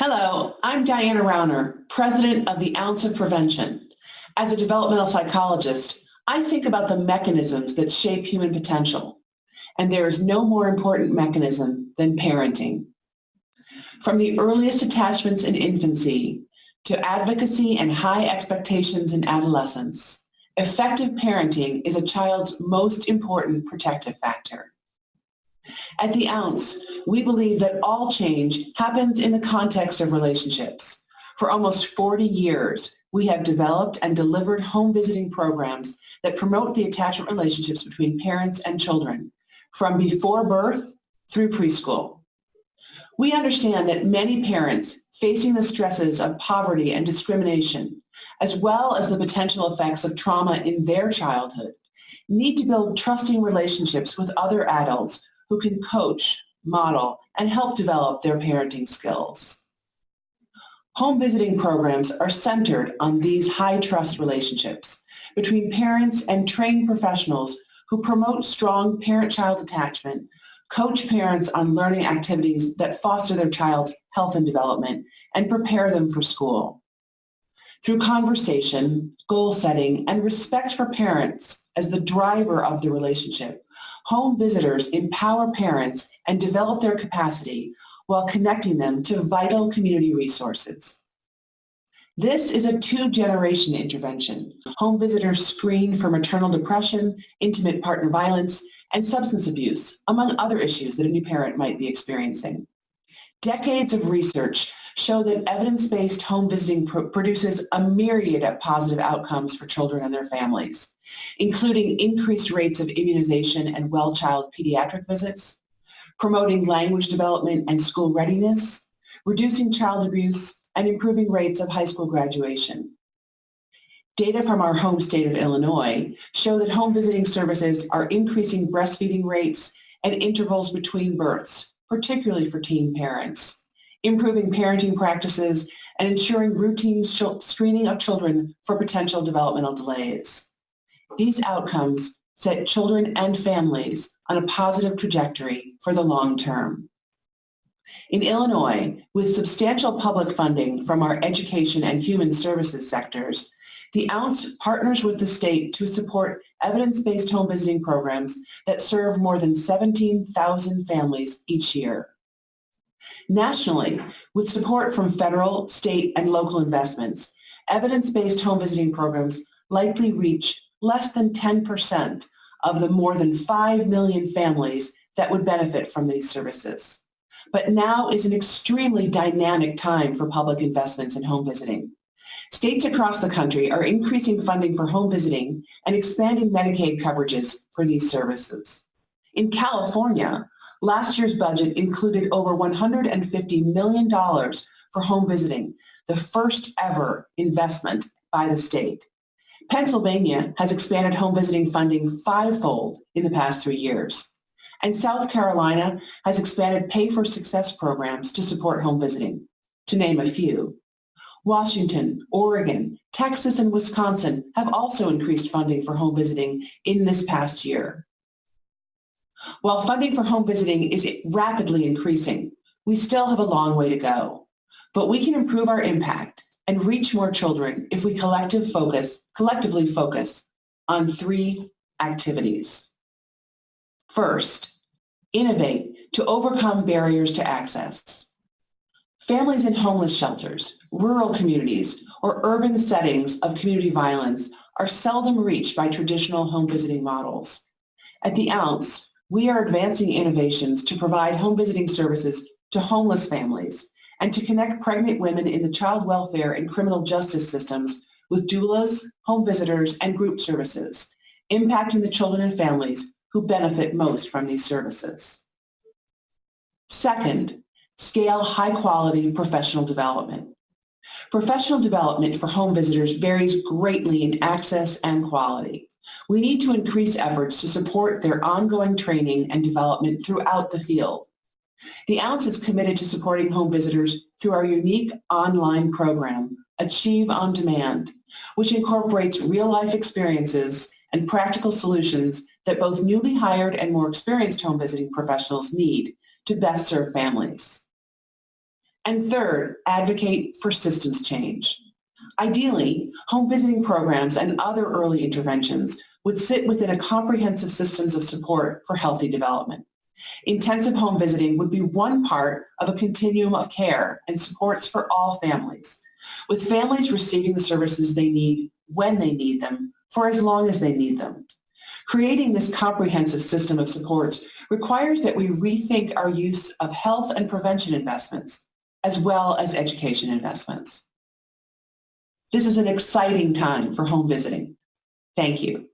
Hello, I'm Diana Rauner, president of the Ounce of Prevention. As a developmental psychologist, I think about the mechanisms that shape human potential, and there is no more important mechanism than parenting. From the earliest attachments in infancy to advocacy and high expectations in adolescence, effective parenting is a child's most important protective factor. At the Ounce, we believe that all change happens in the context of relationships. For almost 40 years, we have developed and delivered home visiting programs that promote the attachment relationships between parents and children, from before birth through preschool. We understand that many parents facing the stresses of poverty and discrimination, as well as the potential effects of trauma in their childhood, need to build trusting relationships with other adults who can coach, model, and help develop their parenting skills. Home visiting programs are centered on these high-trust relationships between parents and trained professionals who promote strong parent-child attachment, coach parents on learning activities that foster their child's health and development, and prepare them for school. Through conversation, goal setting, and respect for parents as the driver of the relationship, home visitors empower parents and develop their capacity while connecting them to vital community resources. This is a two-generation intervention. Home visitors screen for maternal depression, intimate partner violence, and substance abuse, among other issues that a new parent might be experiencing. Decades of research show that evidence-based home visiting produces a myriad of positive outcomes for children and their families, including increased rates of immunization and well-child pediatric visits, promoting language development and school readiness, reducing child abuse, and improving rates of high school graduation. Data from our home state of Illinois show that home visiting services are increasing breastfeeding rates and intervals between births, particularly for teen parents, improving parenting practices, and ensuring routine screening of children for potential developmental delays. These outcomes set children and families on a positive trajectory for the long term. In Illinois, with substantial public funding from our education and human services sectors, the Ounce partners with the state to support evidence-based home visiting programs that serve more than 17,000 families each year. Nationally, with support from federal, state, and local investments, evidence-based home visiting programs likely reach less than 10% of the more than 5 million families that would benefit from these services. But now is an extremely dynamic time for public investments in home visiting. States across the country are increasing funding for home visiting and expanding Medicaid coverages for these services. In California, last year's budget included over $150 million for home visiting, the first ever investment by the state. Pennsylvania has expanded home visiting funding fivefold in the past 3 years. And South Carolina has expanded Pay for Success programs to support home visiting, to name a few. Washington, Oregon, Texas, and Wisconsin have also increased funding for home visiting in this past year. While funding for home visiting is rapidly increasing, we still have a long way to go. But we can improve our impact and reach more children if we collectively focus on 3 activities. First, innovate to overcome barriers to access. Families in homeless shelters, rural communities, or urban settings of community violence are seldom reached by traditional home visiting models. At the Ounce, we are advancing innovations to provide home visiting services to homeless families and to connect pregnant women in the child welfare and criminal justice systems with doulas, home visitors, and group services, impacting the children and families who benefit most from these services. Second, scale high-quality professional development. Professional development for home visitors varies greatly in access and quality. We need to increase efforts to support their ongoing training and development throughout the field. The Ounce is committed to supporting home visitors through our unique online program, Achieve on Demand, which incorporates real-life experiences and practical solutions that both newly hired and more experienced home visiting professionals need to best serve families. And third, advocate for systems change. Ideally, home visiting programs and other early interventions would sit within a comprehensive systems of support for healthy development. Intensive home visiting would be one part of a continuum of care and supports for all families, with families receiving the services they need when they need them for as long as they need them. Creating this comprehensive system of supports requires that we rethink our use of health and prevention investments, as well as education investments. This is an exciting time for home visiting. Thank you.